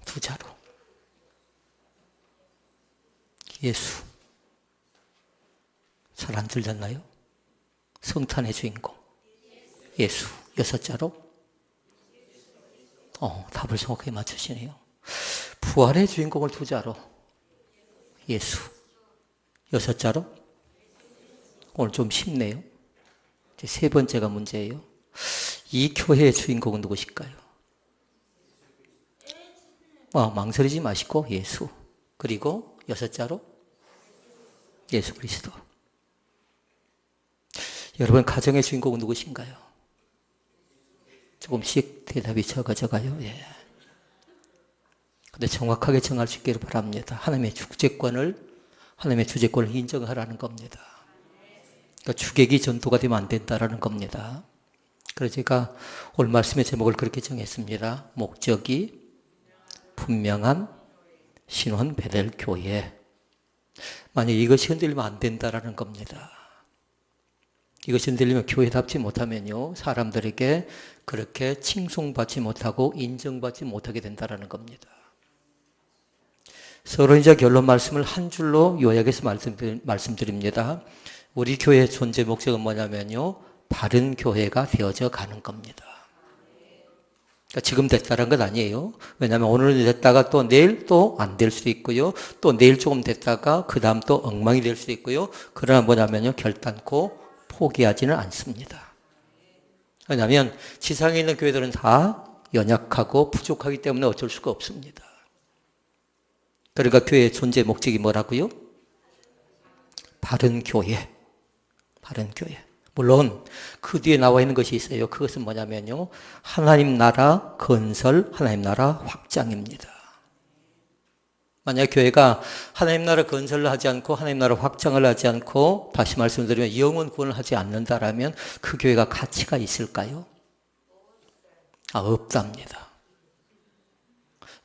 두 자로. 예수. 잘 안 들렸나요? 성탄의 주인공. 예수. 여섯 자로. 답을 정확하게 맞추시네요. 부활의 주인공을 두 자로. 예수. 여섯 자로. 오늘 좀 쉽네요. 이제 세 번째가 문제예요. 이 교회의 주인공은 누구실까요? 망설이지 마시고 예수. 그리고 여섯 자로 예수 그리스도. 여러분 가정의 주인공은 누구신가요? 조금씩 대답이 적어져가요. 예. 근데 정확하게 정할 수 있기를 바랍니다. 하나님의 주재권을 인정하라는 겁니다. 그러니까 주객이 전도가 되면 안 된다라는 겁니다. 그래서 제가 오늘 말씀의 제목을 그렇게 정했습니다. 목적이 분명한 신혼 베델 교회. 만약 이것이 흔들리면 안 된다라는 겁니다. 이것이 흔들리면 교회답지 못하면요, 사람들에게 그렇게 칭송받지 못하고 인정받지 못하게 된다라는 겁니다. 서론이자 결론 말씀을 한 줄로 요약해서 말씀드립니다. 우리 교회의 존재 목적은 뭐냐면요, 바른 교회가 되어져 가는 겁니다. 그러니까 지금 됐다는 건 아니에요. 왜냐하면 오늘은 됐다가 또 내일 또 안 될 수도 있고요. 또 내일 조금 됐다가 그 다음 또 엉망이 될 수도 있고요. 그러나 뭐냐면요, 결단코 포기하지는 않습니다. 왜냐하면 지상에 있는 교회들은 다 연약하고 부족하기 때문에 어쩔 수가 없습니다. 그러니까 교회의 존재 목적이 뭐라고요? 바른 교회. 바른 교회. 물론 그 뒤에 나와 있는 것이 있어요. 그것은 뭐냐면요, 하나님 나라 건설, 하나님 나라 확장입니다. 만약 교회가 하나님 나라 건설을 하지 않고 하나님 나라 확장을 하지 않고, 다시 말씀드리면 영혼 구원을 하지 않는다라면 그 교회가 가치가 있을까요? 없답니다.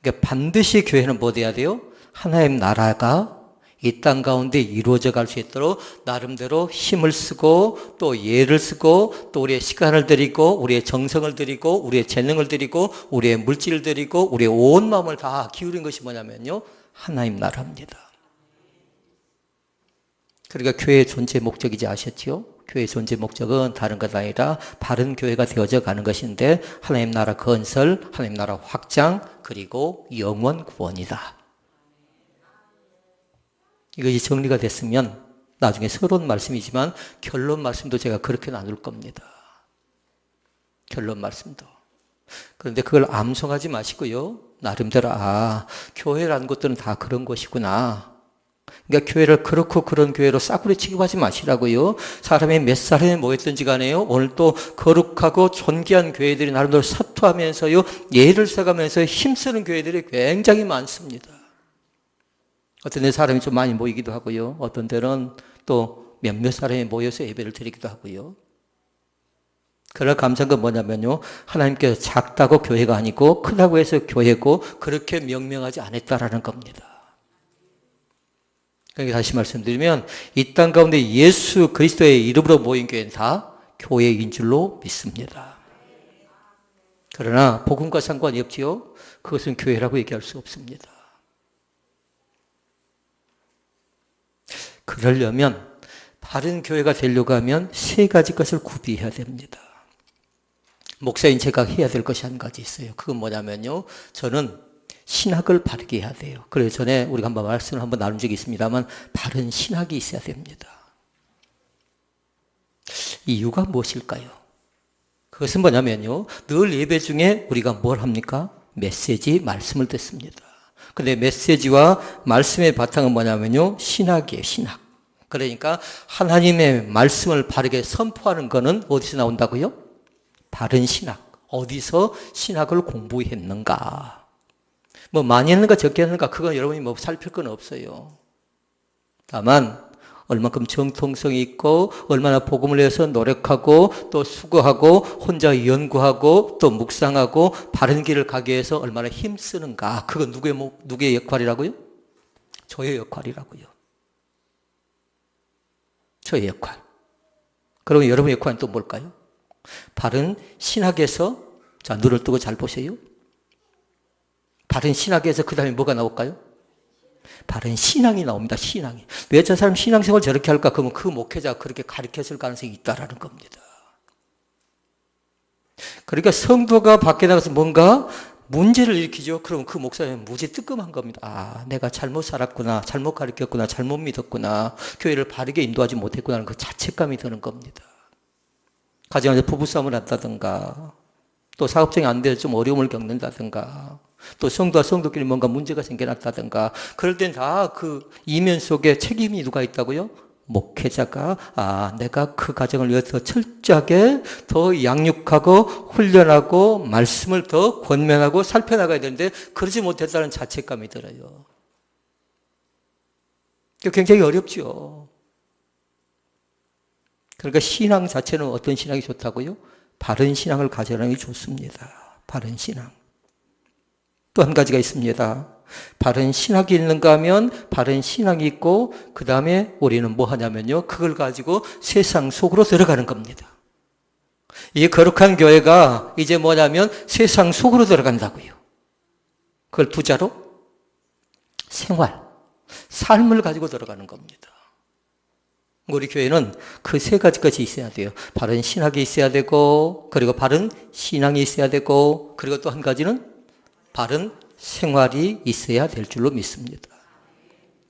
그러니까 반드시 교회는 뭐 돼야 돼요? 하나님 나라가 이 땅 가운데 이루어져 갈 수 있도록 나름대로 힘을 쓰고 또 예를 쓰고 또 우리의 시간을 드리고 우리의 정성을 드리고 우리의 재능을 드리고 우리의 물질을 드리고 우리의 온 마음을 다 기울인 것이 뭐냐면요, 하나님 나라입니다. 그러니까 교회의 존재 목적이지 아셨지요? 교회의 존재 목적은 다른 것 아니라 바른 교회가 되어져 가는 것인데, 하나님 나라 건설, 하나님 나라 확장, 그리고 영원 구원이다. 이것이 정리가 됐으면 나중에 서론 말씀이지만 결론 말씀도 제가 그렇게 나눌 겁니다. 결론 말씀도. 그런데 그걸 암송하지 마시고요, 나름대로 교회라는 것들은 다 그런 것이구나. 그러니까 교회를 그렇고 그런 교회로 싸구려 취급하지 마시라고요. 사람이 몇 사람이 모였든지 간에요, 오늘 또 거룩하고 존귀한 교회들이 나름대로 사투하면서요, 예를 써가면서 힘쓰는 교회들이 굉장히 많습니다. 어떤 데 사람이 좀 많이 모이기도 하고요, 어떤 데는 또 몇몇 사람이 모여서 예배를 드리기도 하고요. 그러나 감사한 건 뭐냐면요, 하나님께서 작다고 교회가 아니고 크다고 해서 교회고 그렇게 명명하지 않았다라는 겁니다. 그러니까 다시 말씀드리면 이 땅 가운데 예수 그리스도의 이름으로 모인 교회는 다 교회인 줄로 믿습니다. 그러나 복음과 상관이 없지요. 그것은 교회라고 얘기할 수 없습니다. 그러려면, 바른 교회가 되려고 하면 세 가지 것을 구비해야 됩니다. 목사인 제가 해야 될 것이 한 가지 있어요. 그건 뭐냐면요, 저는 신학을 바르게 해야 돼요. 그래서 전에 우리가 한번 말씀을 한번 나눈 적이 있습니다만, 바른 신학이 있어야 됩니다. 이유가 무엇일까요? 그것은 뭐냐면요, 늘 예배 중에 우리가 뭘 합니까? 메시지, 말씀을 듣습니다. 근데 메시지와 말씀의 바탕은 뭐냐면요, 신학이에요, 신학. 그러니까 하나님의 말씀을 바르게 선포하는 것은 어디서 나온다고요? 바른 신학. 어디서 신학을 공부했는가? 많이 했는가 적게 했는가, 그건 여러분이 살필 건 없어요. 다만 얼만큼 정통성이 있고 얼마나 복음을 위해서 노력하고 또 수고하고 혼자 연구하고 또 묵상하고 바른 길을 가기 위해서 얼마나 힘쓰는가, 그건 누구의 역할이라고요? 저의 역할이라고요. 저의 역할. 그러면 여러분의 역할은 또 뭘까요? 바른 신학에서, 자, 눈을 뜨고 잘 보세요. 바른 신학에서 그 다음에 뭐가 나올까요? 바른 신앙이 나옵니다. 신앙이. 왜 저 사람 신앙생활 저렇게 할까? 그러면 그 목회자가 그렇게 가르쳤을 가능성이 있다라는 겁니다. 그러니까 성도가 밖에 나가서 뭔가 문제를 일으키죠. 그러면 그 목사님은 무지 뜨끔한 겁니다. 아, 내가 잘못 살았구나, 잘못 가르쳤구나, 잘못 믿었구나, 교회를 바르게 인도하지 못했구나 하는 그 자책감이 드는 겁니다. 가정에서 부부싸움을 한다든가, 또 사업적인 안 돼서 좀 어려움을 겪는다든가, 또 성도와 성도끼리 뭔가 문제가 생겨났다든가, 그럴 땐 다 그 이면 속에 책임이 누가 있다고요? 목회자가 내가 그 가정을 위해서 철저하게 더 양육하고 훈련하고 말씀을 더 권면하고 살펴나가야 되는데 그러지 못했다는 자책감이 들어요. 굉장히 어렵죠. 그러니까 신앙 자체는 어떤 신앙이 좋다고요? 바른 신앙을 가져라는 게 좋습니다. 바른 신앙. 또 한 가지가 있습니다. 바른 신학이 있는가 하면 바른 신앙이 있고 그 다음에 우리는 뭐 하냐면요. 그걸 가지고 세상 속으로 들어가는 겁니다. 이 거룩한 교회가 이제 뭐냐면 세상 속으로 들어간다고요. 그걸 부자로 생활, 삶을 가지고 들어가는 겁니다. 우리 교회는 그 세 가지 것이 있어야 돼요. 바른 신학이 있어야 되고, 그리고 바른 신앙이 있어야 되고, 그리고 또 한 가지는 바른 생활이 있어야 될 줄로 믿습니다.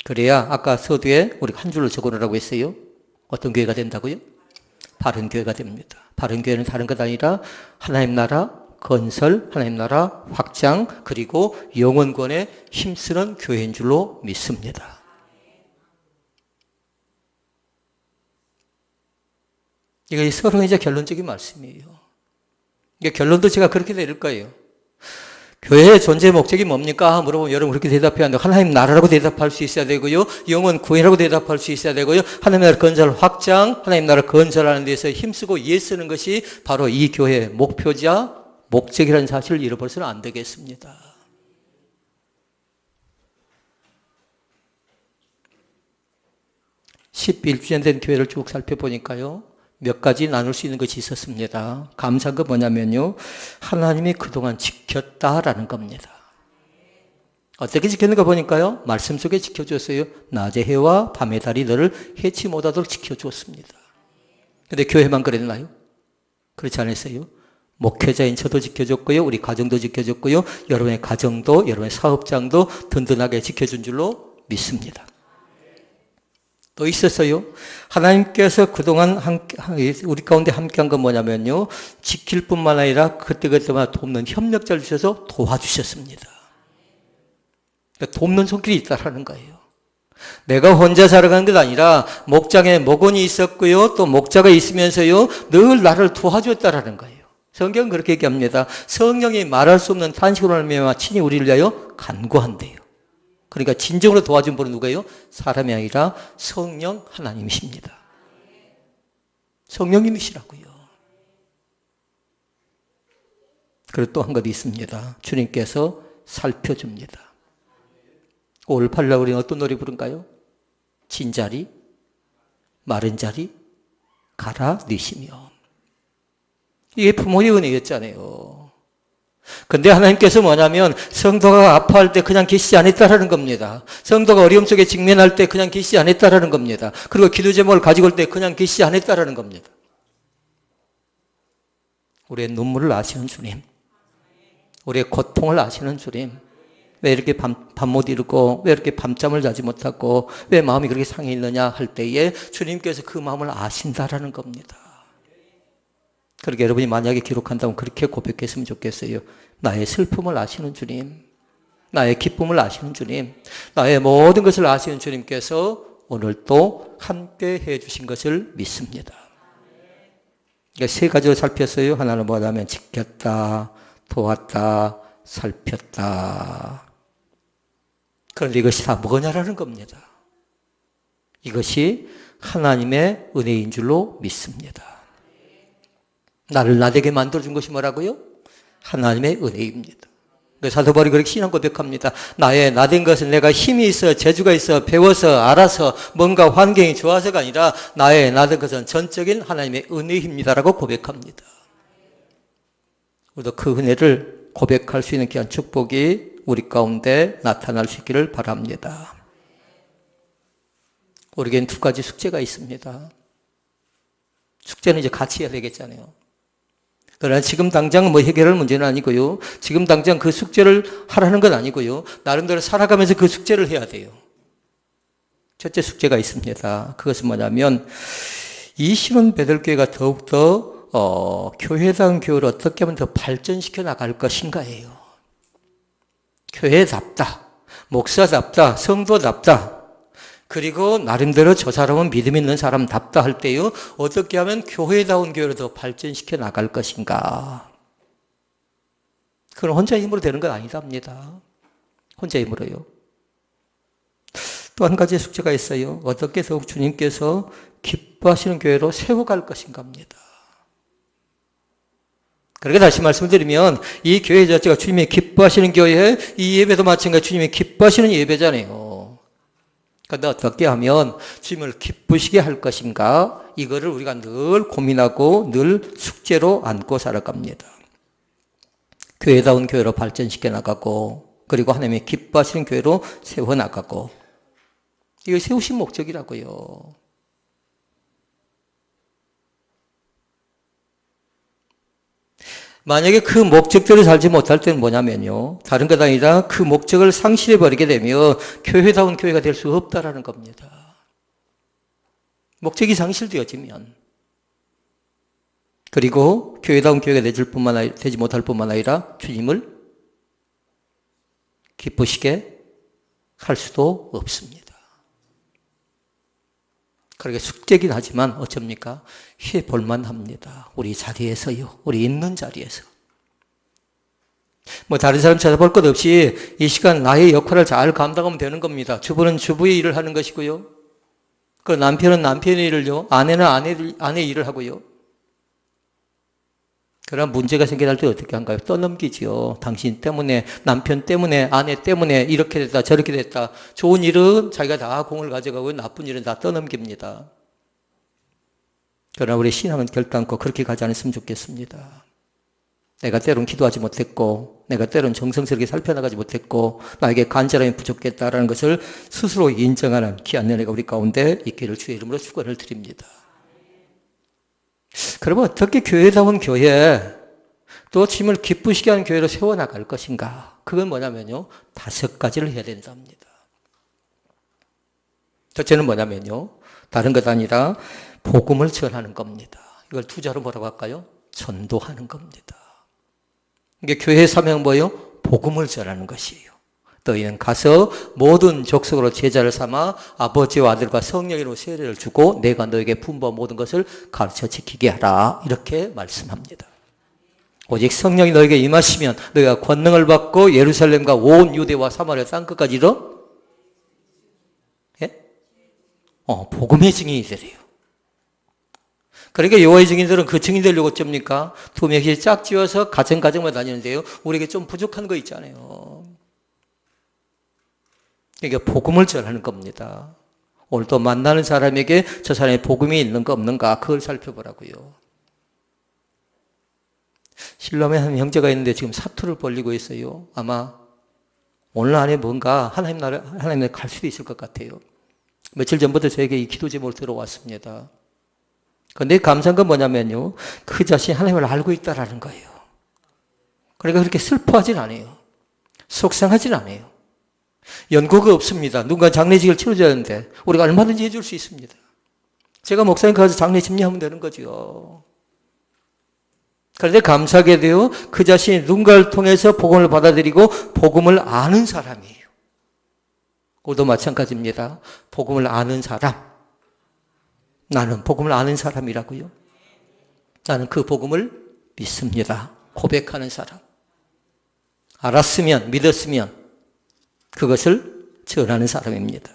그래야 아까 서두에 우리 한 줄로 적어놓으라고 했어요. 어떤 교회가 된다고요? 바른 교회가 됩니다. 바른 교회는 다른 것 아니라 하나님 나라 건설, 하나님 나라 확장, 그리고 영원권에 힘쓰는 교회인 줄로 믿습니다. 이게 서로 이제 결론적인 말씀이에요. 이게 결론도 제가 그렇게 내릴 거예요. 교회의 존재 목적이 뭡니까? 물어보면 여러분 그렇게 대답해야 하는데 하나님 나라라고 대답할 수 있어야 되고요. 영원 구원이라고 대답할 수 있어야 되고요. 하나님 나라 건설 확장, 하나님 나라 건설하는 데서 힘쓰고 애쓰는 것이 바로 이 교회의 목표자, 목적이라는 사실을 잃어버려서는 안 되겠습니다. (11주년) 된 교회를 쭉 살펴보니까요. 몇 가지 나눌 수 있는 것이 있었습니다. 감사한 건 뭐냐면요. 하나님이 그동안 지켰다라는 겁니다. 어떻게 지켰는가 보니까요. 말씀 속에 지켜줬어요. 낮의 해와 밤의 달이 너를 해치 못하도록 지켜주었습니다. 그런데 교회만 그랬나요? 그렇지 않았어요. 목회자인 저도 지켜줬고요. 우리 가정도 지켜줬고요. 여러분의 가정도 여러분의 사업장도 든든하게 지켜준 줄로 믿습니다. 또 있었어요. 하나님께서 그동안 우리 가운데 함께한 건 뭐냐면요. 지킬 뿐만 아니라 그때그때마다 돕는 협력자를 주셔서 도와주셨습니다. 그러니까 돕는 손길이 있다라는 거예요. 내가 혼자 살아가는 것 아니라 목장에 목원이 있었고요. 또 목자가 있으면서요. 늘 나를 도와줬다라는 거예요. 성경은 그렇게 얘기합니다. 성령이 말할 수 없는 탄식으로 말미암아 친히 우리를 위하여 간구한대요. 그러니까 진정으로 도와준 분은 누구예요? 사람이 아니라 성령 하나님이십니다. 성령님이시라고요. 그리고 또 한 가지 있습니다. 주님께서 살펴줍니다. 5월 8일 우리는 어떤 노래 부른가요? 진자리, 마른 자리, 갈아 넣으시며. 이게 부모의 은혜였잖아요. 근데 하나님께서 뭐냐면 성도가 아파할 때 그냥 계시지 않았다라는 겁니다. 성도가 어려움 속에 직면할 때 그냥 계시지 않았다라는 겁니다. 그리고 기도 제목을 가지고 올 때 그냥 계시지 않았다라는 겁니다. 우리의 눈물을 아시는 주님, 우리의 고통을 아시는 주님, 왜 이렇게 밤 못 이루고 왜 이렇게 밤잠을 자지 못하고 왜 마음이 그렇게 상해 있느냐 할 때에 주님께서 그 마음을 아신다라는 겁니다. 그렇게 여러분이 만약에 기록한다면 그렇게 고백했으면 좋겠어요. 나의 슬픔을 아시는 주님, 나의 기쁨을 아시는 주님, 나의 모든 것을 아시는 주님께서 오늘 또 함께 해주신 것을 믿습니다. 그러니까 세 가지로 살폈어요. 하나는 뭐냐면 지켰다, 도왔다, 살폈다. 그런데 이것이 다 뭐냐라는 겁니다. 이것이 하나님의 은혜인 줄로 믿습니다. 나를 나되게 만들어준 것이 뭐라고요? 하나님의 은혜입니다. 사도 바울이 그렇게 신앙 고백합니다. 나의 나된 것은 내가 힘이 있어, 재주가 있어, 배워서, 알아서, 뭔가 환경이 좋아서가 아니라 나의 나된 것은 전적인 하나님의 은혜입니다라고 고백합니다. 우리도 그 은혜를 고백할 수 있는 귀한 축복이 우리 가운데 나타날 수 있기를 바랍니다. 우리에겐 두 가지 숙제가 있습니다. 숙제는 이제 같이 해야 되겠잖아요. 그러나 지금 당장 뭐 해결할 문제는 아니고요. 지금 당장 그 숙제를 하라는 건 아니고요. 나름대로 살아가면서 그 숙제를 해야 돼요. 첫째 숙제가 있습니다. 그것은 뭐냐면 이 신혼 베들교회가 더욱더 교회다운 교회를 어떻게 하면 더 발전시켜 나갈 것인가예요. 교회답다, 목사답다, 성도답다, 그리고 나름대로 저 사람은 믿음 있는 사람답다 할 때요, 어떻게 하면 교회다운 교회를 더 발전시켜 나갈 것인가. 그건 혼자 힘으로 되는 건 아니답니다. 혼자 힘으로요. 또 한 가지 숙제가 있어요. 어떻게 더욱 주님께서 기뻐하시는 교회로 세워갈 것인가 합니다. 그렇게 다시 말씀드리면 이 교회 자체가 주님이 기뻐하시는 교회, 이 예배도 마찬가지 주님이 기뻐하시는 예배잖아요. 그런데 어떻게 하면 주님을 기쁘시게 할 것인가, 이거를 우리가 늘 고민하고 늘 숙제로 안고 살아갑니다. 교회다운 교회로 발전시켜 나가고, 그리고 하나님이 기뻐하시는 교회로 세워나가고, 이걸 세우신 목적이라고요. 만약에 그 목적대로 살지 못할 때는 뭐냐면요, 다른 것 아니라 그 목적을 상실해버리게 되면 교회다운 교회가 될 수 없다라는 겁니다. 목적이 상실되어지면. 그리고 교회다운 교회가 되지 못할 뿐만 아니라 주님을 기쁘시게 할 수도 없습니다. 그렇게 숙제긴 하지만 어쩝니까? 해볼만 합니다. 우리 자리에서요. 우리 있는 자리에서. 뭐 다른 사람 찾아볼 것 없이 이 시간 나의 역할을 잘 감당하면 되는 겁니다. 주부는 주부의 일을 하는 것이고요. 그 남편은 남편의 일을요. 아내는 아내의 일을 하고요. 그러나 문제가 생겨날 때 어떻게 한가요? 떠넘기지요. 당신 때문에, 남편 때문에, 아내 때문에 이렇게 됐다 저렇게 됐다. 좋은 일은 자기가 다 공을 가져가고 나쁜 일은 다 떠넘깁니다. 그러나 우리 신앙은 결단코 그렇게 가지 않았으면 좋겠습니다. 내가 때론 기도하지 못했고, 내가 때론 정성스럽게 살펴나가지 못했고, 나에게 간절함이 부족했다라는 것을 스스로 인정하는 귀한 은혜가 우리 가운데 있기를 주의 이름으로 축원을 드립니다. 그러면 어떻게 교회다운 교회, 또 주님을 기쁘시게 하는 교회로 세워나갈 것인가? 그건 뭐냐면요, 5가지를 해야 된답니다. 첫째는 뭐냐면요, 다른 것 아니라 복음을 전하는 겁니다. 이걸 투자로 뭐라고 할까요? 전도하는 겁니다. 이게 교회의 사명은 뭐예요? 복음을 전하는 것이에요. 너희는 가서 모든 족속으로 제자를 삼아 아버지와 아들과 성령으로 세례를 주고 내가 너에게 분부한 모든 것을 가르쳐 지키게 하라. 이렇게 말씀합니다. 오직 성령이 너에게 임하시면 너희가 권능을 받고 예루살렘과 온 유대와 사마리아 땅끝까지 이르러 복음의 증인이 되래요. 그러니까 여호와의 증인들은 그 증인 되려고 어쩝니까? 두 명씩 짝지어서 가정가정만 다니는데요. 우리에게 좀 부족한 거 있잖아요. 이게 복음을 전하는 겁니다. 오늘도 만나는 사람에게 저 사람의 복음이 있는가 없는가 그걸 살펴보라고요. 실롬에 한 형제가 있는데 지금 사투를 벌리고 있어요. 아마 오늘 안에 뭔가 하나님 나라에 갈 수도 있을 것 같아요. 며칠 전부터 저에게 이 기도 제목을 들어왔습니다. 그런데 감사한 건 뭐냐면요, 그 자신이 하나님을 알고 있다라는 거예요. 그러니까 그렇게 슬퍼하진 않아요. 속상하진 않아요. 연고가 없습니다. 누군가 장례식을 치러줘야 하는데 우리가 얼마든지 해줄 수 있습니다. 제가 목사님 가서 장례 집례하면 되는 거죠. 그런데 감사하게도요, 그 자신이 누군가를 통해서 복음을 받아들이고 복음을 아는 사람이에요. 오늘도 마찬가지입니다. 복음을 아는 사람. 나는 복음을 아는 사람이라고요. 나는 그 복음을 믿습니다. 고백하는 사람. 알았으면, 믿었으면 그것을 전하는 사람입니다.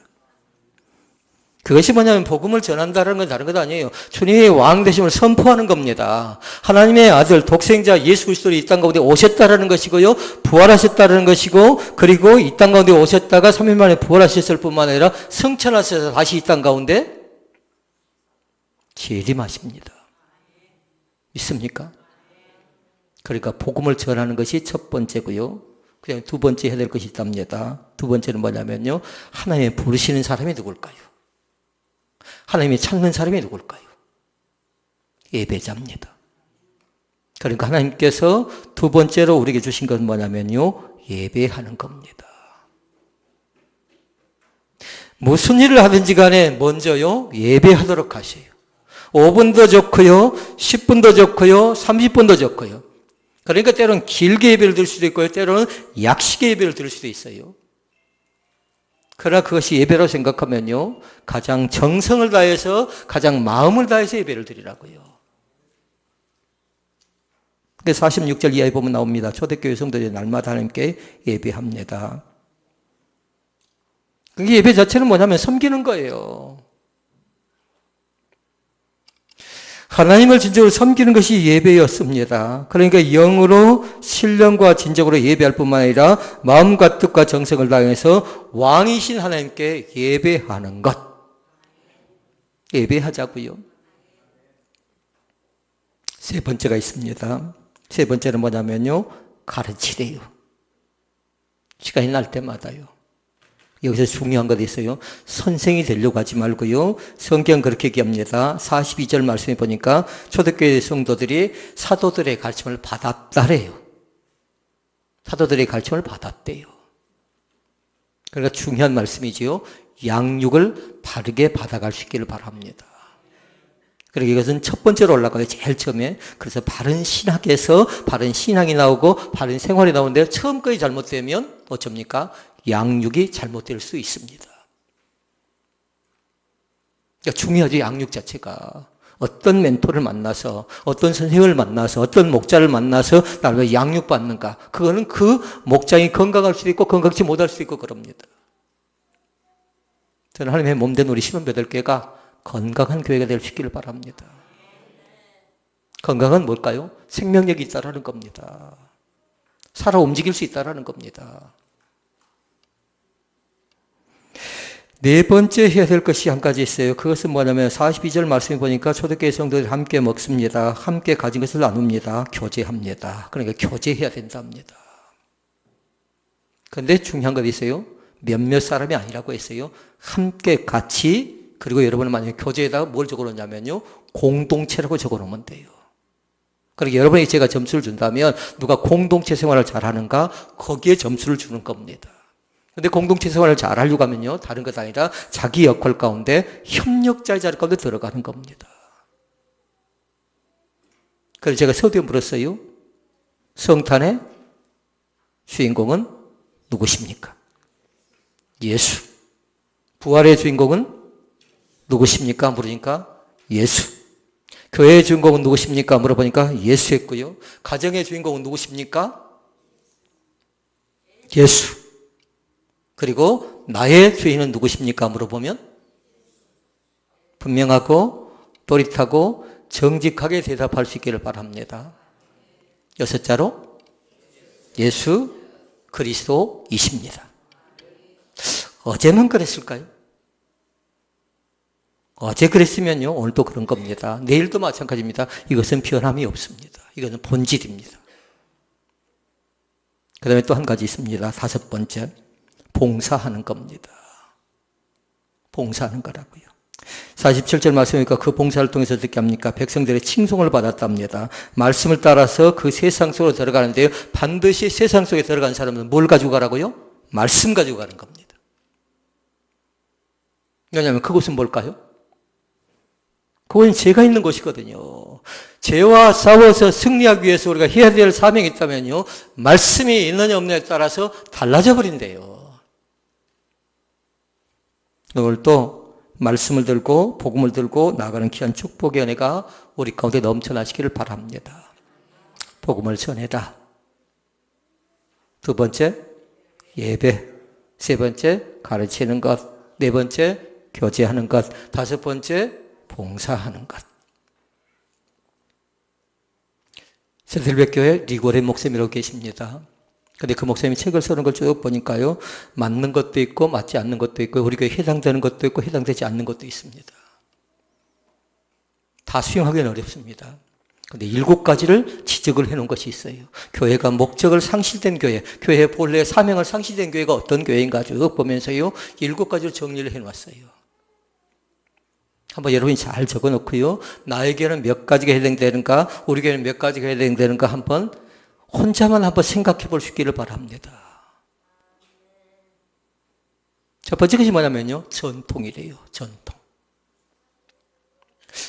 그것이 뭐냐면 복음을 전한다는 건 다른 것 아니에요. 주님의 왕 되심을 선포하는 겁니다. 하나님의 아들 독생자 예수 그리스도를 이 땅 가운데 오셨다라는 것이고요. 부활하셨다는 것이고, 그리고 이 땅 가운데 오셨다가 3일 만에 부활하셨을 뿐만 아니라 성천하셔서 다시 이 땅 가운데 재림하십니다. 믿습니까? 그러니까 복음을 전하는 것이 첫 번째고요. 그냥 두 번째 해야 될 것이 있답니다. 두 번째는 뭐냐면요. 하나님이 부르시는 사람이 누굴까요? 하나님이 찾는 사람이 누굴까요? 예배자입니다. 그러니까 하나님께서 두 번째로 우리에게 주신 건 뭐냐면요. 예배하는 겁니다. 무슨 일을 하든지 간에 먼저요. 예배하도록 하세요. 5분도 좋고요. 10분도 좋고요. 30분도 좋고요. 그러니까 때로는 길게 예배를 드릴 수도 있고요. 때로는 약식의 예배를 드릴 수도 있어요. 그러나 그것이 예배라고 생각하면요. 가장 정성을 다해서 가장 마음을 다해서 예배를 드리라고요. 46절 이하에 보면 나옵니다. 초대교회 성도들이 날마다 하나님께 예배합니다. 그게 예배 자체는 뭐냐면 섬기는 거예요. 하나님을 진정으로 섬기는 것이 예배였습니다. 그러니까 영으로 신령과 진정으로 예배할 뿐만 아니라 마음과 뜻과 정성을 다해서 왕이신 하나님께 예배하는 것. 예배하자고요. 세 번째가 있습니다. 세 번째는 뭐냐면요. 가르치래요. 시간이 날 때마다요. 여기서 중요한 것이 있어요. 선생이 되려고 하지 말고요. 성경 그렇게 얘기합니다. 42절 말씀에 보니까 초대교회 성도들이 사도들의 가르침을 받았다래요. 사도들의 가르침을 받았대요. 그러니까 중요한 말씀이지요. 양육을 바르게 받아갈 수 있기를 바랍니다. 그리고 이것은 첫 번째로 올라가요. 제일 처음에. 그래서 바른 신학에서 바른 신앙이 나오고 바른 생활이 나오는데 처음 거에 잘못되면 어쩝니까? 양육이 잘못될 수 있습니다. 그러니까 중요하죠. 양육 자체가. 어떤 멘토를 만나서 어떤 선생님을 만나서 어떤 목자를 만나서 나를 양육받는가. 그거는 그 목장이 건강할 수도 있고 건강치 못할 수도 있고 그럽니다. 저는 하나님의 몸된 우리 신혼배들교회가 건강한 교회가 될 수 있기를 바랍니다. 건강은 뭘까요? 생명력이 있다라는 겁니다. 살아 움직일 수 있다라는 겁니다. 네 번째 해야 될 것이 한 가지 있어요. 그것은 뭐냐면 42절 말씀에 보니까 초대교회 성도들이 함께 먹습니다. 함께 가진 것을 나눕니다. 교제합니다. 그러니까 교제해야 된답니다. 그런데 중요한 것이 있어요. 몇몇 사람이 아니라고 했어요. 함께 같이 그리고 여러분은 만약에 교제에다가 뭘 적어놓냐면요. 공동체라고 적어놓으면 돼요. 그러니까 여러분이 제가 점수를 준다면 누가 공동체 생활을 잘하는가 거기에 점수를 주는 겁니다. 그런데 공동체 생활을 잘하려고 하면요. 다른 것 아니라 자기 역할 가운데 협력자의 자리 가운데 들어가는 겁니다. 그래서 제가 서두에 물었어요. 성탄의 주인공은 누구십니까? 예수. 부활의 주인공은 누구십니까? 물으니까 예수. 교회의 주인공은 누구십니까? 물어보니까 예수였고요. 가정의 주인공은 누구십니까? 예수. 그리고 나의 주인은 누구십니까? 물어보면 분명하고 또릿하고 정직하게 대답할 수 있기를 바랍니다. 여섯자로 예수 그리스도이십니다. 어제는 그랬을까요? 어제 그랬으면요, 오늘도 그런 겁니다. 내일도 마찬가지입니다. 이것은 변함이 없습니다. 이것은 본질입니다. 그 다음에 또 한 가지 있습니다. 다섯 번째, 봉사하는 겁니다. 봉사하는 거라고요. 47절 말씀이니까 그 봉사를 통해서 어떻게 합니까? 백성들의 칭송을 받았답니다. 말씀을 따라서 그 세상 속으로 들어가는데요. 반드시 세상 속에 들어간 사람은 뭘 가지고 가라고요? 말씀 가지고 가는 겁니다. 왜냐하면 그곳은 뭘까요? 그건 죄가 있는 곳이거든요. 죄와 싸워서 승리하기 위해서 우리가 해야 될 사명이 있다면요. 말씀이 있느냐 없느냐에 따라서 달라져 버린대요. 오늘 또 말씀을 들고 복음을 들고 나가는 귀한 축복의 은혜가 우리 가운데 넘쳐나시기를 바랍니다. 복음을 전해라. 두 번째, 예배. 세 번째, 가르치는 것. 네 번째, 교제하는 것. 다섯 번째, 봉사하는 것. 세들백교회 리고레 목사님이라고 계십니다. 근데 그 목사님이 책을 쓰는 걸 쭉 보니까요. 맞는 것도 있고 맞지 않는 것도 있고 우리 교회에 해당되는 것도 있고 해당되지 않는 것도 있습니다. 다 수용하기는 어렵습니다. 근데 7가지를 지적을 해놓은 것이 있어요. 교회가 목적을 상실된 교회, 교회의 본래 사명을 상실된 교회가 어떤 교회인가 쭉 보면서요, 7가지를 정리를 해놨어요. 한번 여러분이 잘 적어 놓고요, 나에게는 몇 가지가 해당되는가, 우리 교회는 몇 가지가 해당되는가 한번 혼자만 한번 생각해 볼 수 있기를 바랍니다. 첫 번째 것이 뭐냐면요, 전통이래요. 전통.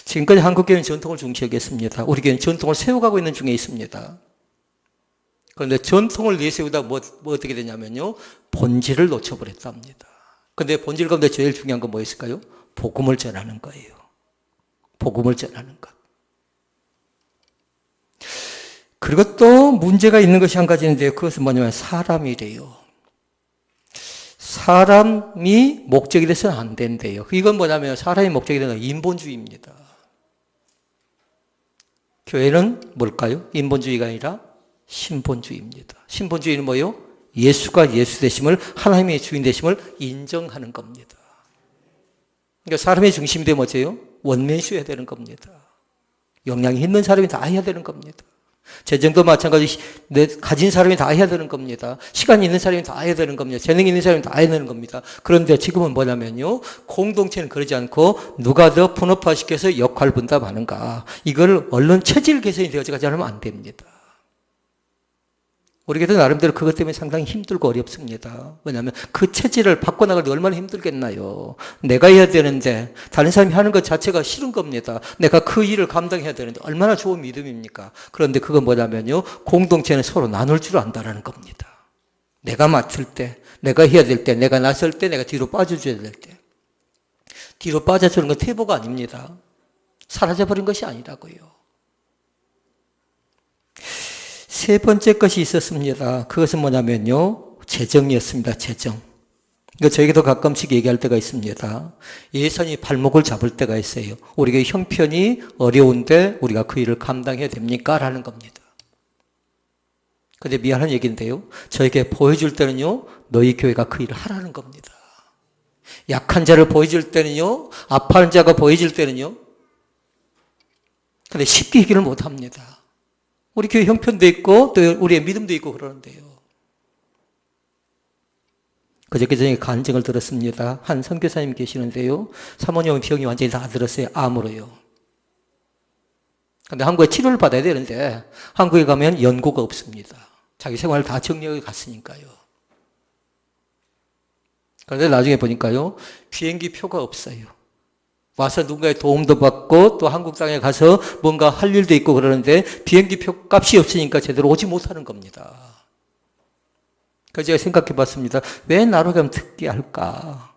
지금까지 한국교회는 전통을 중시하겠습니다. 우리 교회는 전통을 세워가고 있는 중에 있습니다. 그런데 전통을 내세우다 뭐 어떻게 되냐면요, 본질을 놓쳐버렸답니다. 그런데 본질 가운데 제일 중요한 건 뭐였을까요? 복음을 전하는 거예요. 복음을 전하는 것. 그리고 또 문제가 있는 것이 한 가지 있는데요. 그것은 뭐냐면 사람이래요. 사람이 목적이 돼서는 안 된대요. 이건 뭐냐면 사람이 목적이 되는 건 인본주의입니다. 교회는 뭘까요? 인본주의가 아니라 신본주의입니다. 신본주의는 뭐예요? 예수가 예수 되심을, 하나님의 주인 되심을 인정하는 겁니다. 그러니까 사람의 중심이 되면 뭐예요? 원맨쇼해야 되는 겁니다. 역량이 있는 사람이 다 해야 되는 겁니다. 재정도 마찬가지, 가진 사람이 다 해야 되는 겁니다. 시간이 있는 사람이 다 해야 되는 겁니다. 재능이 있는 사람이 다 해야 되는 겁니다. 그런데 지금은 뭐냐면요, 공동체는 그러지 않고 누가 더 분업화시켜서 역할 분담하는가, 이걸 언론 체질 개선이 되어지지 않으면 안 됩니다. 우리 교회도 나름대로 그것 때문에 상당히 힘들고 어렵습니다. 왜냐하면 그 체질을 바꿔나가는데 얼마나 힘들겠나요. 내가 해야 되는데 다른 사람이 하는 것 자체가 싫은 겁니다. 내가 그 일을 감당해야 되는데 얼마나 좋은 믿음입니까? 그런데 그건 뭐냐면요, 공동체는 서로 나눌 줄 안다라는 겁니다. 내가 맡을 때, 내가 해야 될 때, 내가 나설 때, 내가 뒤로 빠져줘야 될 때. 뒤로 빠져주는 건 퇴보가 아닙니다. 사라져버린 것이 아니라고요. 세 번째 것이 있었습니다. 그것은 뭐냐면요, 재정이었습니다. 재정. 이거 저에게도 가끔씩 얘기할 때가 있습니다. 예산이 발목을 잡을 때가 있어요. 우리가 형편이 어려운데 우리가 그 일을 감당해야 됩니까? 라는 겁니다. 근데 미안한 얘기인데요, 저에게 보여줄 때는요, 너희 교회가 그 일을 하라는 겁니다. 약한 자를 보여줄 때는요, 아파하는 자가 보여줄 때는요, 근데 쉽게 얘기를 못 합니다. 우리 교회 형편도 있고 또 우리의 믿음도 있고 그러는데요. 그저께 전에 간증을 들었습니다. 한 선교사님 계시는데요, 사모님 병이 완전히 다 들었어요. 암으로요. 근데 한국에 치료를 받아야 되는데 한국에 가면 연고가 없습니다. 자기 생활을 다 정리하고 갔으니까요. 그런데 나중에 보니까요, 비행기 표가 없어요. 와서 누군가의 도움도 받고 또 한국 땅에 가서 뭔가 할 일도 있고 그러는데 비행기 표 값이 없으니까 제대로 오지 못하는 겁니다. 그래서 제가 생각해 봤습니다. 왜 나로 가면 듣게 할까?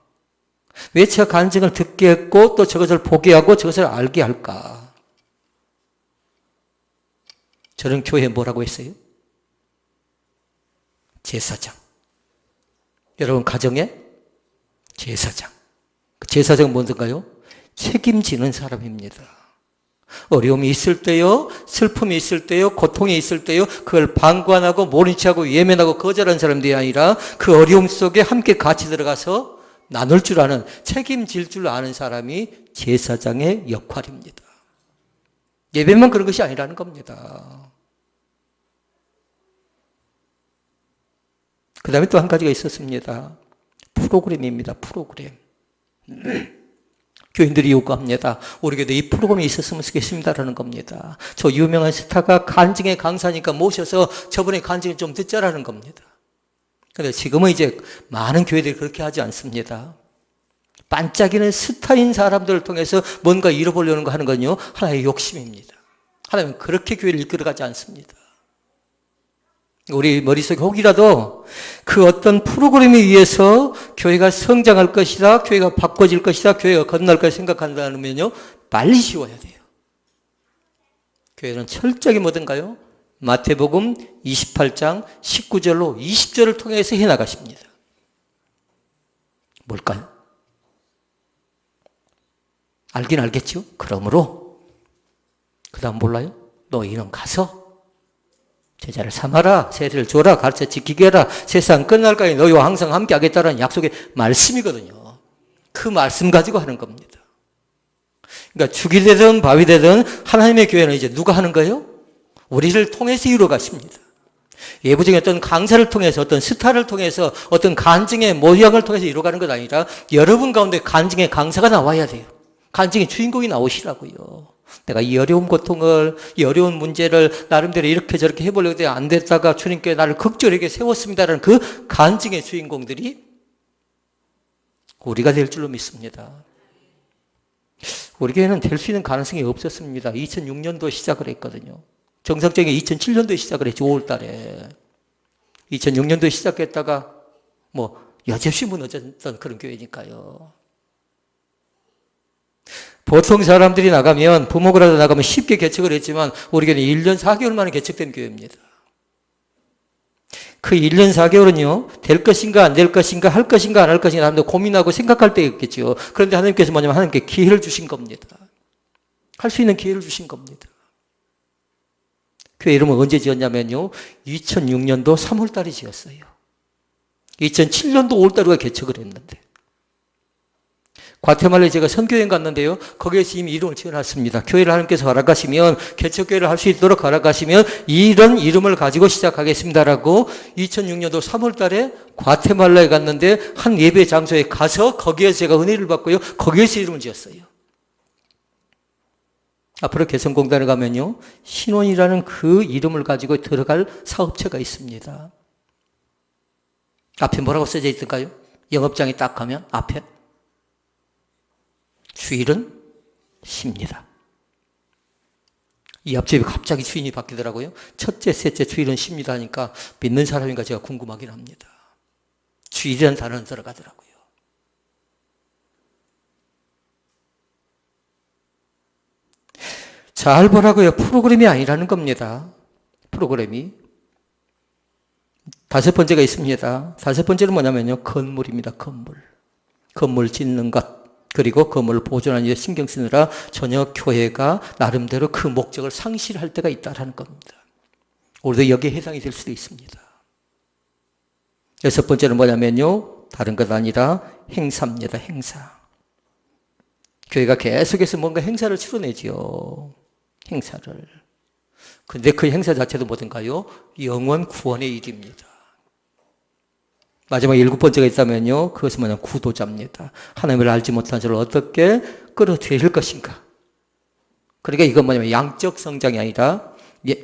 왜 제가 간증을 듣게 했고 또 저것을 보게 하고 저것을 알게 할까? 저는 교회에 뭐라고 했어요? 제사장. 여러분 가정에 제사장. 그 제사장은 뭔가요? 책임지는 사람입니다. 어려움이 있을 때요, 슬픔이 있을 때요, 고통이 있을 때요, 그걸 방관하고 모른 체하고 외면하고 거절하는 사람들이 아니라 그 어려움 속에 함께 같이 들어가서 나눌 줄 아는, 책임질 줄 아는 사람이 제사장의 역할입니다. 예배만 그런 것이 아니라는 겁니다. 그 다음에 또 한 가지가 있었습니다. 프로그램입니다. 프로그램. 교인들이 요구합니다. 우리 교회도 이 프로그램이 있었으면 좋겠습니다라는 겁니다. 저 유명한 스타가 간증의 강사니까 모셔서 저번에 간증을 좀 듣자라는 겁니다. 그런데 지금은 이제 많은 교회들이 그렇게 하지 않습니다. 반짝이는 스타인 사람들을 통해서 뭔가 잃어보려는 거 하는 건요, 하나의 욕심입니다. 하나님은 그렇게 교회를 이끌어가지 않습니다. 우리 머릿속에 혹이라도 그 어떤 프로그램에 의해서 교회가 성장할 것이다, 교회가 바꿔질 것이다, 교회가 건널 것이다 생각한다면요, 빨리 지워야 돼요. 교회는 철저하게 뭐든가요? 마태복음 28장 19절로 20절을 통해서 해나가십니다. 뭘까요? 알긴 알겠죠? 그러므로 그 다음 몰라요? 너희는 가서 제자를 삼아라, 세례를 줘라, 가르쳐 지키게 해라, 세상 끝날까지 너희와 항상 함께 하겠다는 약속의 말씀이거든요. 그 말씀 가지고 하는 겁니다. 그러니까 죽이 되든 밥이 되든 하나님의 교회는 이제 누가 하는 거예요? 우리를 통해서 이루어 가십니다. 예부적인 어떤 강사를 통해서 어떤 스타를 통해서 어떤 간증의 모형을 통해서 이루어가는 것 아니라 여러분 가운데 간증의 강사가 나와야 돼요. 간증의 주인공이 나오시라고요. 내가 이 어려운 고통을, 이 어려운 문제를 나름대로 이렇게 저렇게 해보려고 했는데 안 됐다가 주님께 나를 극절하게 세웠습니다라는 그 간증의 주인공들이 우리가 될 줄로 믿습니다. 우리 교회는 될 수 있는 가능성이 없었습니다. 2006년도에 시작을 했거든요. 정상적인 2007년도에 시작을 했죠. 5월 달에. 2006년도에 시작했다가 여지없이 무너졌던 그런 교회니까요. 보통 사람들이 나가면, 부모라도 나가면 쉽게 개척을 했지만 우리 교회는 1년 4개월 만에 개척된 교회입니다. 그 1년 4개월은요, 될 것인가 안 될 것인가 할 것인가 안 할 것인가 하는데 고민하고 생각할 때였겠죠. 그런데 하나님께서 뭐냐면 하나님께 기회를 주신 겁니다. 할 수 있는 기회를 주신 겁니다. 교회 이름은 언제 지었냐면요, 2006년도 3월 달에 지었어요. 2007년도 5월 달에 개척을 했는데, 과테말라에 제가 선교여행 갔는데요, 거기에서 이미 이름을 지어놨습니다. 교회를 하나님께서 허락하시면, 개척교회를 할 수 있도록 허락하시면 이런 이름을 가지고 시작하겠습니다라고 2006년도 3월 달에 과테말라에 갔는데 한 예배 장소에 가서 거기에서 제가 은혜를 받고요, 거기에서 이름을 지었어요. 앞으로 개성공단에 가면요, 신원이라는 그 이름을 가지고 들어갈 사업체가 있습니다. 앞에 뭐라고 써져 있을까요? 영업장에 딱 가면 앞에 주일은 쉽니다. 이 앞집이 갑자기 주인이 바뀌더라고요. 첫째, 셋째 주일은 쉽니다 하니까 믿는 사람인가 제가 궁금하긴 합니다. 주일이라는 단어는 들어가더라고요. 잘 보라고요. 프로그램이 아니라는 겁니다. 프로그램이. 5번째가 있습니다. 5번째는 뭐냐면요, 건물입니다. 건물. 건물 짓는 것. 그리고 건물을 보존하는 데 신경 쓰느라 전혀 교회가 나름대로 그 목적을 상실할 때가 있다는 겁니다. 우리도 여기에 해당이 될 수도 있습니다. 6번째는 뭐냐면요, 다른 것 아니라 행사입니다. 행사. 교회가 계속해서 뭔가 행사를 치러내지요. 행사를. 근데 그 행사 자체도 뭐든가요? 영원 구원의 일입니다. 마지막 7번째가 있다면요, 그것은 뭐냐면 구도자입니다. 하나님을 알지 못한 자를 어떻게 끌어들일 것인가. 그러니까 이건 뭐냐면 양적 성장이 아니라,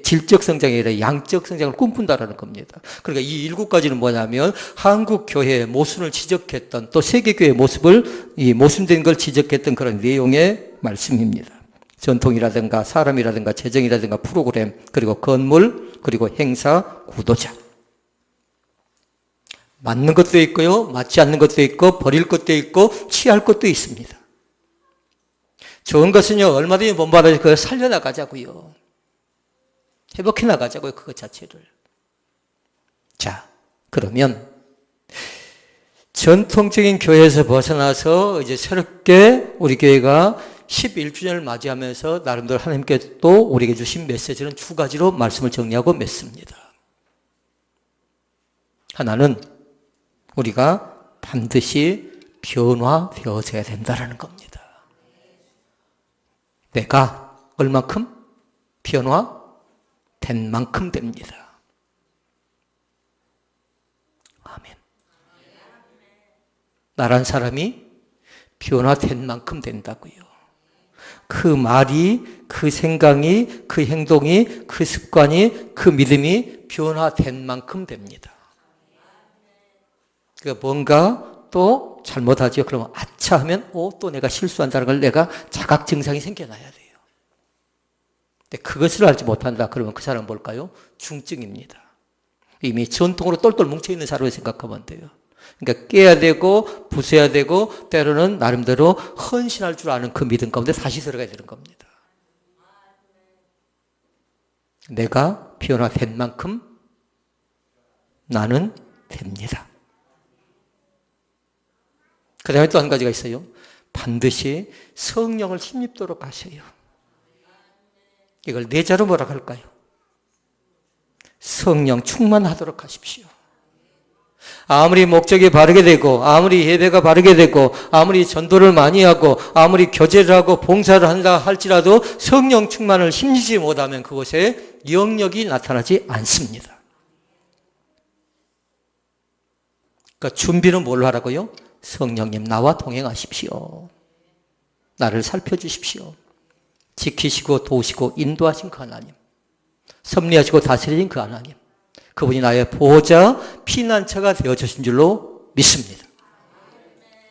질적 성장이 아니라 양적 성장을 꿈꾼다라는 겁니다. 그러니까 이 7가지는 뭐냐면 한국 교회의 모순을 지적했던, 또 세계교회의 모습을, 이 모순된 걸 지적했던 그런 내용의 말씀입니다. 전통이라든가 사람이라든가 재정이라든가 프로그램, 그리고 건물, 그리고 행사, 구도자. 맞는 것도 있고요, 맞지 않는 것도 있고, 버릴 것도 있고, 취할 것도 있습니다. 좋은 것은요, 얼마든지 본받아서 그걸 살려나가자고요. 회복해 나가자고요, 그것 자체를. 자, 그러면 전통적인 교회에서 벗어나서 이제 새롭게 우리 교회가 11주년을 맞이하면서 나름대로 하나님께 또 우리에게 주신 메시지는 2가지로 말씀을 정리하고 맺습니다. 하나는 우리가 반드시 변화되어져야 된다는 겁니다. 내가 얼만큼? 변화된 만큼 됩니다. 아멘. 나란 사람이 변화된 만큼 된다고요. 그 말이, 그 생각이, 그 행동이, 그 습관이, 그 믿음이 변화된 만큼 됩니다. 그러니까 뭔가 또 잘못하죠. 그러면 아차 하면 또 내가 실수한다는 걸 내가 자각 증상이 생겨나야 돼요. 근데 그것을 알지 못한다. 그러면 그 사람은 뭘까요? 중증입니다. 이미 전통으로 똘똘 뭉쳐있는 사람을 생각하면 돼요. 그러니까 깨야 되고 부숴야 되고 때로는 나름대로 헌신할 줄 아는 그 믿음 가운데 다시 들어가야 되는 겁니다. 내가 변화된 만큼 나는 됩니다. 그 다음에 또 한 가지가 있어요. 반드시 성령을 힘입도록 하셔요. 이걸 내자로 뭐라 할까요? 성령 충만하도록 하십시오. 아무리 목적이 바르게 되고 아무리 예배가 바르게 되고 아무리 전도를 많이 하고 아무리 교제를 하고 봉사를 한다 할지라도 성령 충만을 힘주지 못하면 그곳에 영역이 나타나지 않습니다. 그러니까 준비는 뭘로 하라고요? 성령님 나와 동행하십시오. 나를 살펴주십시오. 지키시고 도우시고 인도하신 그 하나님, 섭리하시고 다스리신 그 하나님, 그분이 나의 보호자, 피난처가 되어주신 줄로 믿습니다.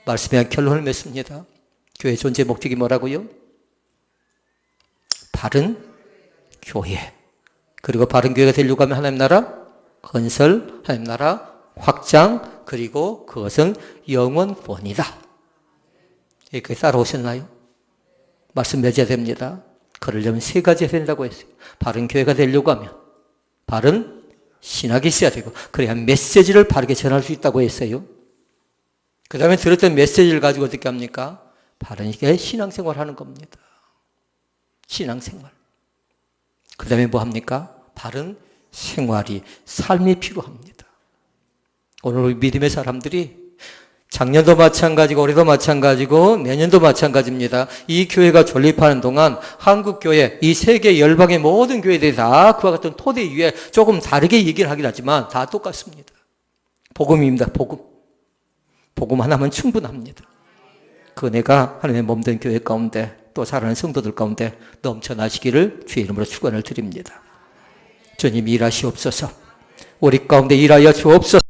말씀에 결론을 맺습니다. 교회 존재 목적이 뭐라고요? 바른 교회. 그리고 바른 교회가 되려고 하면 하나님 나라 건설, 하나님 나라 확장, 그리고 그것은 영원권이다. 이렇게 따라오셨나요? 말씀 맺어야 됩니다. 그러려면 세 가지 해야 된다고 했어요. 바른 교회가 되려고 하면 바른 신학이 있어야 되고, 그래야 메시지를 바르게 전할 수 있다고 했어요. 그 다음에 들었던 메시지를 가지고 어떻게 합니까? 바른 신앙생활 하는 겁니다. 신앙생활. 그 다음에 뭐 합니까? 바른 생활이, 삶이 필요합니다. 오늘 우리 믿음의 사람들이 작년도 마찬가지고 올해도 마찬가지고 내년도 마찬가지입니다. 이 교회가 존립하는 동안 한국 교회, 이 세계 열방의 모든 교회들이 다 그와 같은 토대 위에 조금 다르게 얘기를 하긴 하지만 다 똑같습니다. 복음입니다. 복음. 복음 하나면 충분합니다. 그 은혜가 하나님의 몸된 교회 가운데 또 사랑하는 성도들 가운데 넘쳐나시기를 주의 이름으로 축원을 드립니다. 주님 일하시옵소서. 우리 가운데 일하여 주옵소서.